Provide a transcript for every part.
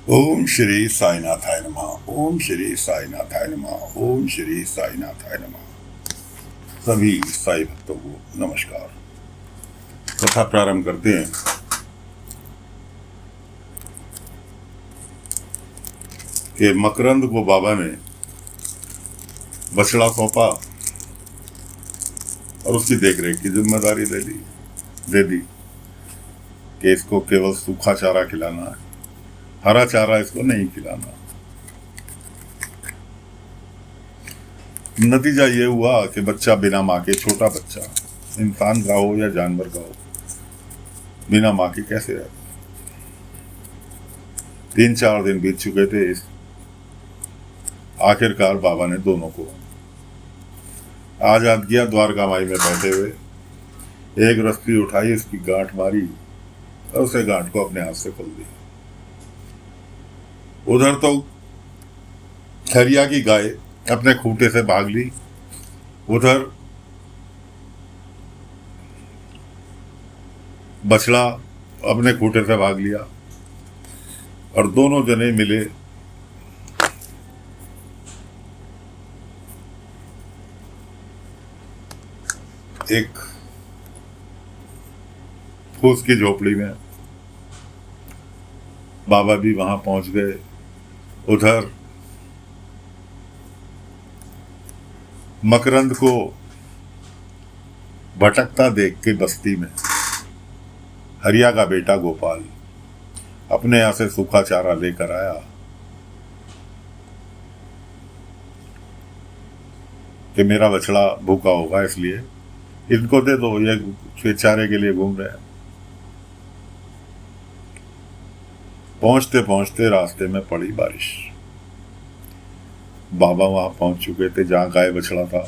ओम श्री साईनाथाय नमः। ओम श्री साईनाथाय नमः। ओम श्री साईनाथाय नमः। सभी साई भक्तों को नमस्कार। कथा प्रारंभ करते हैं। कि मकरंद को बाबा ने बछड़ा सौंपा और उसकी देखरेख की जिम्मेदारी दे दी कि इसको केवल सूखा चारा खिलाना है, हरा चारा इसको नहीं खिलाना। नतीजा ये हुआ कि बच्चा बिना माँ के, छोटा बच्चा, इंसान का हो या जानवर का हो, बिना माँ के कैसे रहता। 3-4 दिन बीत चुके थे। आखिरकार बाबा ने दोनों को आजाद किया। द्वारका माई में बैठे हुए एक रस्सी उठाई, उसकी गांठ मारी और उसे गांठ को अपने हाथ से खोल दिया। उधर तो खरिया की गाय अपने खूंटे से भाग ली, उधर बछड़ा अपने खूंटे से भाग लिया और दोनों जने मिले एक फूस की झोपड़ी में। बाबा भी वहां पहुंच गए। उधर मकरंद को भटकता देख के बस्ती में हरिया का बेटा गोपाल अपने यहां से सूखा चारा लेकर आया कि मेरा बछड़ा भूखा होगा, इसलिए इनको दे दो, ये चारे के लिए घूम रहे हैं। पहुंचते पहुंचते रास्ते में पड़ी बारिश। बाबा वहां पहुंच चुके थे जहां गाय बछड़ा था।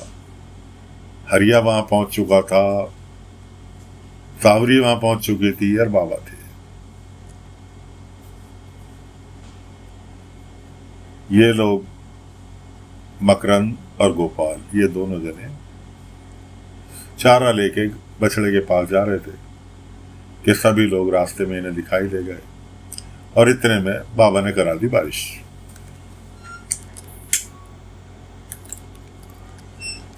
हरिया वहां पहुंच चुका था, सावरी वहां पहुंच चुकी थी और बाबा थे। ये लोग मकरंद और गोपाल, ये दोनों जने चारा लेके बछड़े के पास जा रहे थे कि सभी लोग रास्ते में इन्हें दिखाई दे गए और इतने में बाबा ने करा दी बारिश।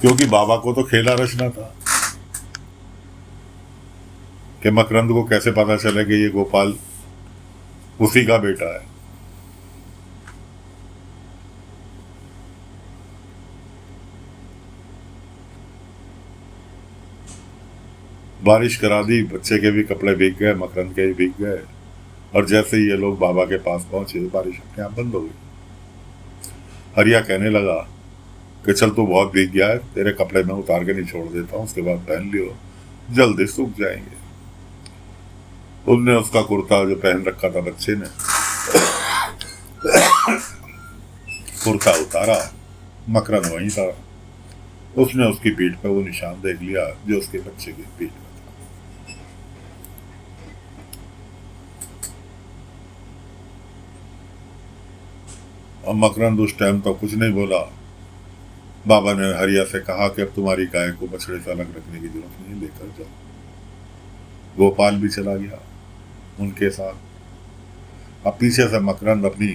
क्योंकि बाबा को तो खेला रचना था कि मकरंद को कैसे पता चले कि ये गोपाल उसी का बेटा है। बारिश करा दी, बच्चे के भी कपड़े भीग गए, मकरंद के भी भीग गए और जैसे ही ये लोग बाबा के पास पहुंचे बारिश अपने आप बंद हो गई। हरिया कहने लगा कि चल तू बहुत भीग गया है, तेरे कपड़े में उतार के नहीं छोड़ देता हूं, उसके बाद पहन लियो, जल्दी सूख जाएंगे। उसने उसका कुर्ता जो पहन रखा था बच्चे ने, कुर्ता उतारा, मकरंद वहीं था। उसने उसकी पीठ पर वो निशान देख लिया जो उसके बच्चे की पीठ पर था। और मकरंद उस टाइम तो कुछ नहीं बोला। बाबा ने हरिया से कहा कि अब तुम्हारी गाय को बछड़े से अलग रखने की जरूरत नहीं, लेकर जाओ। गोपाल भी चला गया उनके साथ। अब पीछे से मकरंद अपनी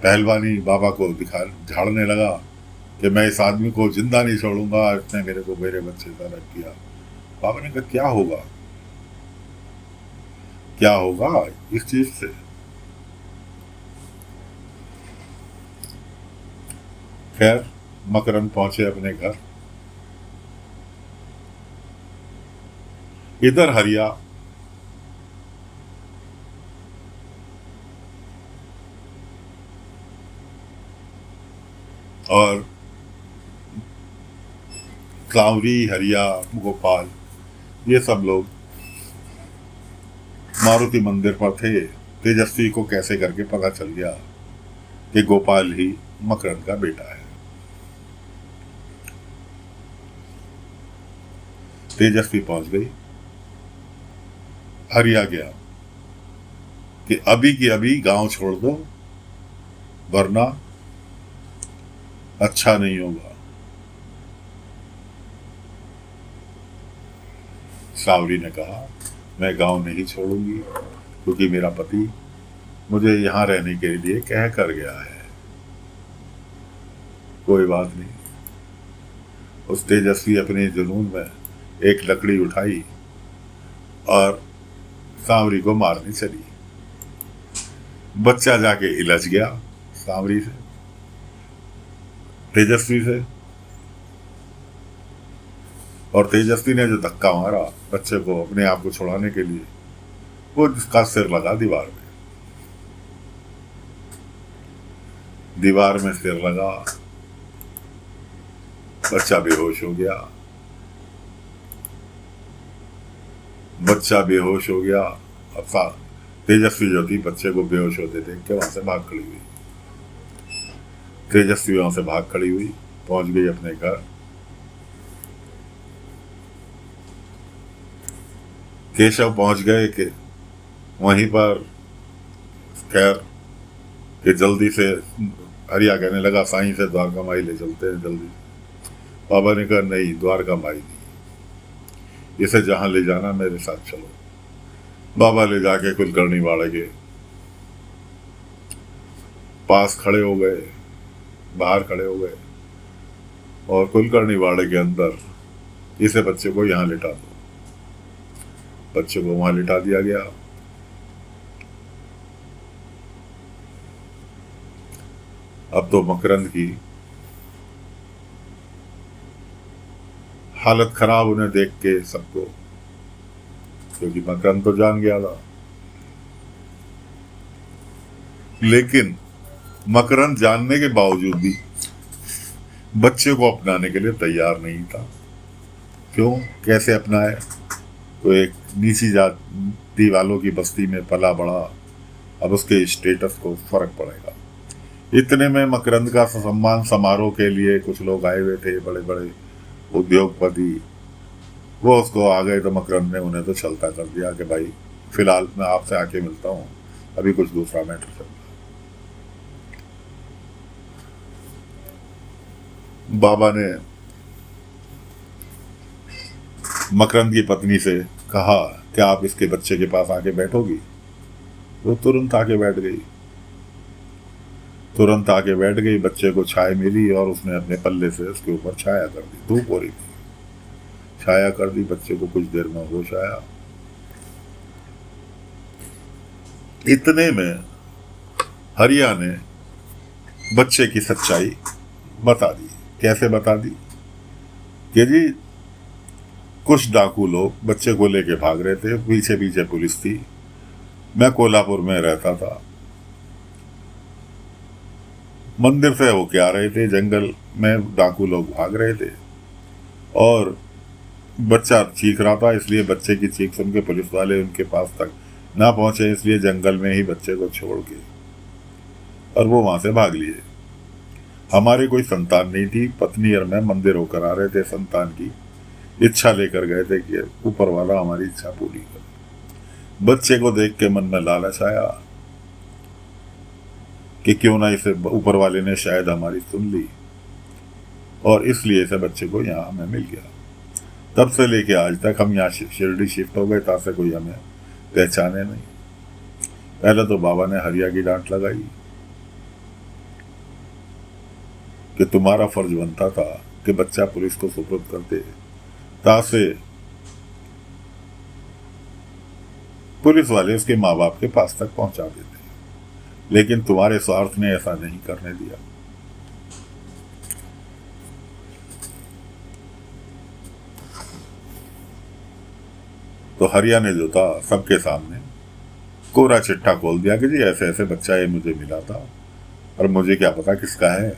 पहलवानी बाबा को दिखा झाड़ने लगा कि मैं इस आदमी को जिंदा नहीं छोड़ूंगा, इसने मेरे को मेरे बच्चे से अलग किया। बाबा ने कहा क्या होगा, क्या होगा इस चीज से। खैर मकरंद पहुंचे अपने घर। इधर हरिया और कांवरी, हरिया, गोपाल, ये सब लोग मारुति मंदिर पर थे। तेजस्वी को कैसे करके पता चल गया कि गोपाल ही मकरंद का बेटा है। तेजस्वी पहुंच गई। हरिया गया कि अभी की अभी गांव छोड़ दो वरना अच्छा नहीं होगा। सावरी ने कहा मैं गांव नहीं छोड़ूंगी क्योंकि मेरा पति मुझे यहाँ रहने के लिए कह कर गया है। कोई बात नहीं। उस तेजस्वी अपने जुनून में एक लकड़ी उठाई और सांवरी को मारने चली। बच्चा जाके इलझ गया सांवरी से, तेजस्वी से, और तेजस्वी ने जो धक्का मारा बच्चे को अपने आप को छुड़ाने के लिए, वो जिसका सिर लगा दीवार में। दीवार में सिर लगा, बच्चा बेहोश हो गया। बच्चा बेहोश हो गया। अब तेजस्वी जो थी बच्चे को बेहोश होते देख के वहां से भाग खड़ी हुई। तेजस्वी वहां से भाग खड़ी हुई, पहुंच गई अपने घर। केशव पहुंच गए कि वहीं पर खैर कि जल्दी से हरिया कहने लगा साईं से द्वारका माई ले चलते हैं जल्दी। बाबा ने कहा नहीं, द्वारका माई नहीं, इसे जहां ले जाना मेरे साथ चलो। बाबा ले जाके कुलकर्णी वाड़े के पास खड़े हो गए, बाहर खड़े हो गए, और कुलकर्णी वाड़े के अंदर इसे बच्चे को यहां लिटा दो। बच्चे को वहां लिटा दिया गया। अब तो मकरंद की हालत खराब उन्हें देख के सबको, क्योंकि मकरंद तो जान गया था, लेकिन मकरंद जानने के बावजूद भी बच्चे को अपनाने के लिए तैयार नहीं था। क्यों? कैसे अपनाए? तो एक नीची जाति वालों की बस्ती में पला बड़ा, अब उसके स्टेटस को फर्क पड़ेगा। इतने में मकरंद का सम्मान समारोह के लिए कुछ लोग आए हुए थे, बड़े बड़े उद्योगपति। वो उसको आ गए तो मकरंद ने उन्हें तो छलता कर दिया कि भाई फिलहाल मैं आपसे आके मिलता हूँ, अभी कुछ दूसरा मैटर चल रहा है। बाबा ने मकरंद की पत्नी से कहा कि आप इसके बच्चे के पास आके बैठोगी? वो तुरंत आके बैठ गई। तुरंत आके बैठ गई, बच्चे को छाया मिली और उसने अपने पल्ले से उसके ऊपर छाया कर दी। धूप हो रही थी, छाया कर दी। बच्चे को कुछ देर में होश आया। इतने में हरिया ने बच्चे की सच्चाई बता दी। कैसे बता दी? कि जी कुछ डाकू लोग बच्चे को लेके भाग रहे थे, पीछे पीछे पुलिस थी। मैं कोल्हापुर में रहता था, मंदिर से होके आ रहे थे, जंगल में डाकू लोग भाग रहे थे और बच्चा चीख रहा था, इसलिए बच्चे की चीख सुन के पुलिस वाले उनके पास तक ना पहुंचे, इसलिए जंगल में ही बच्चे को छोड़ के और वो वहां से भाग लिए। हमारे कोई संतान नहीं थी, पत्नी और मैं मंदिर होकर आ रहे थे, संतान की इच्छा लेकर गए थे कि ऊपर वाला हमारी इच्छा पूरी करे। बच्चे को देख के मन में लालच आया कि क्यों ना इसे ऊपर वाले ने शायद हमारी सुन ली, और इसलिए इसे बच्चे को यहाँ हमें मिल गया। तब से लेके आज तक हम यहाँ शिरडी शिफ्ट हो गए, तासे कोई हमें पहचाने नहीं। पहले तो बाबा ने हरिया की डांट लगाई कि तुम्हारा फर्ज बनता था कि बच्चा पुलिस को सुपुर्द करते, तासे पुलिस वाले उसके माँ बाप के पास तक पहुंचा देते, लेकिन तुम्हारे स्वार्थ ने ऐसा नहीं करने दिया। तो हरिया ने जो था सबके सामने कोरा चिट्ठा खोल दिया कि जी ऐसे ऐसे बच्चा ये मुझे मिला था और मुझे क्या पता किसका है,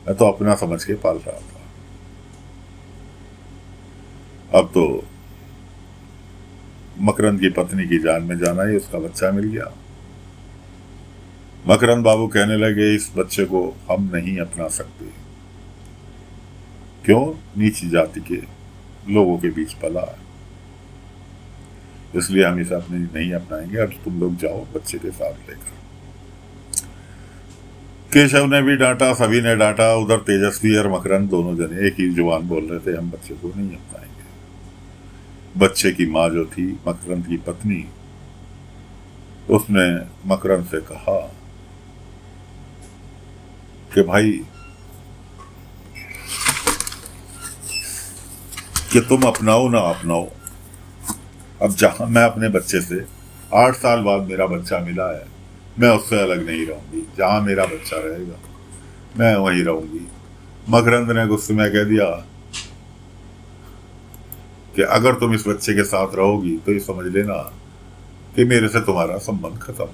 मैं तो अपना समझ के पाल रहा था। अब तो मकरंद की पत्नी की जान में जाना ही, उसका बच्चा मिल गया। मकरंद बाबू कहने लगे इस बच्चे को हम नहीं अपना सकते। क्यों? नीची जाति के लोगों के बीच पला है, इसलिए हम इसे अपने नहीं अपनाएंगे। अब तुम लोग जाओ बच्चे के साथ लेकर। केशव ने भी डांटा, सभी ने डांटा। उधर तेजस्वी और मकरंद दोनों जने एक ही जुबान बोल रहे थे, हम बच्चे को नहीं अपनाएंगे। बच्चे की माँ जो थी मकरंद की पत्नी, उसने मकरंद से कहा कि भाई कि तुम अपनाओ ना अपनाओ, अब जहां मैं अपने बच्चे से 8 साल बाद मेरा बच्चा मिला है, मैं उससे अलग नहीं रहूंगी। जहां मेरा बच्चा रहेगा मैं वहीं रहूंगी। मकरंद ने गुस्से में कह दिया कि अगर तुम इस बच्चे के साथ रहोगी तो ये समझ लेना कि मेरे से तुम्हारा संबंध खत्म।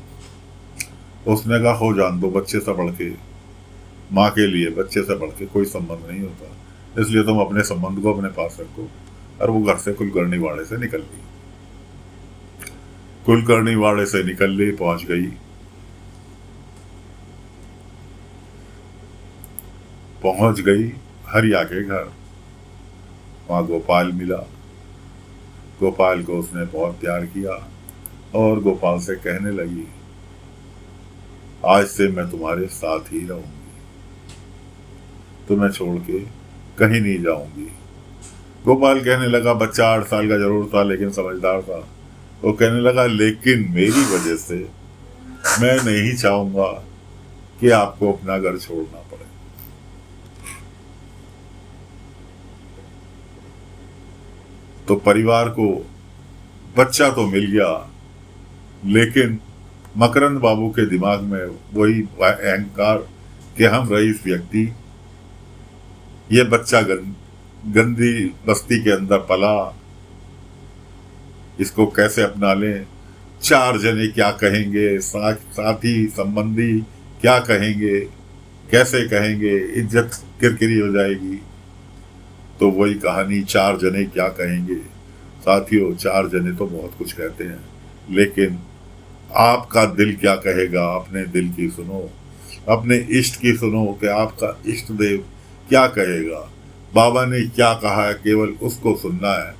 उसने कहा हो जान दो, बच्चे से बढ़ के, माँ के लिए बच्चे से बढ़ के कोई संबंध नहीं होता, इसलिए तुम अपने संबंध को अपने पास रखो। और वो घर से कुलकर्णी वाड़े से निकल ली। कुलकर्णी वाड़े से निकल ली, पहुंच गई हरिया के घर। वहां गोपाल मिला। गोपाल को उसने बहुत प्यार किया और गोपाल से कहने लगी, आज से मैं तुम्हारे साथ ही रहूंगी, तुम्हें छोड़ के कहीं नहीं जाऊंगी। गोपाल कहने लगा, बच्चा 8 साल का जरूर था लेकिन समझदार था। वो कहने लगा, लेकिन मेरी वजह से मैं नहीं चाहूंगा कि आपको अपना घर छोड़ना पड़े। तो परिवार को बच्चा तो मिल गया, लेकिन मकरंद बाबू के दिमाग में वही अहंकार कि हम रईस व्यक्ति, ये बच्चा गंदी बस्ती के अंदर पला, इसको कैसे अपना लें, 4 जने क्या कहेंगे, साथी संबंधी क्या कहेंगे, कैसे कहेंगे, इज्जत किरकिरी हो जाएगी। तो वही कहानी, 4 जने क्या कहेंगे। साथियों, 4 जने तो बहुत कुछ कहते हैं, लेकिन आपका दिल क्या कहेगा, अपने दिल की सुनो, अपने इष्ट की सुनो कि आपका इष्ट देव क्या कहेगा, बाबा ने क्या कहा है, केवल उसको सुनना है।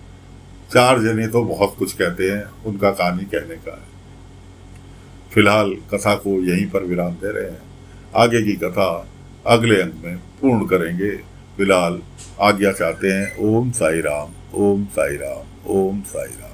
4 जने तो बहुत कुछ कहते हैं, उनका काम ही कहने का है। फिलहाल कथा को यहीं पर विराम दे रहे हैं, आगे की कथा अगले अंक में पूर्ण करेंगे। फिलहाल आज्ञा चाहते हैं। ओम साई राम, ओम साई राम, ओम साई राम।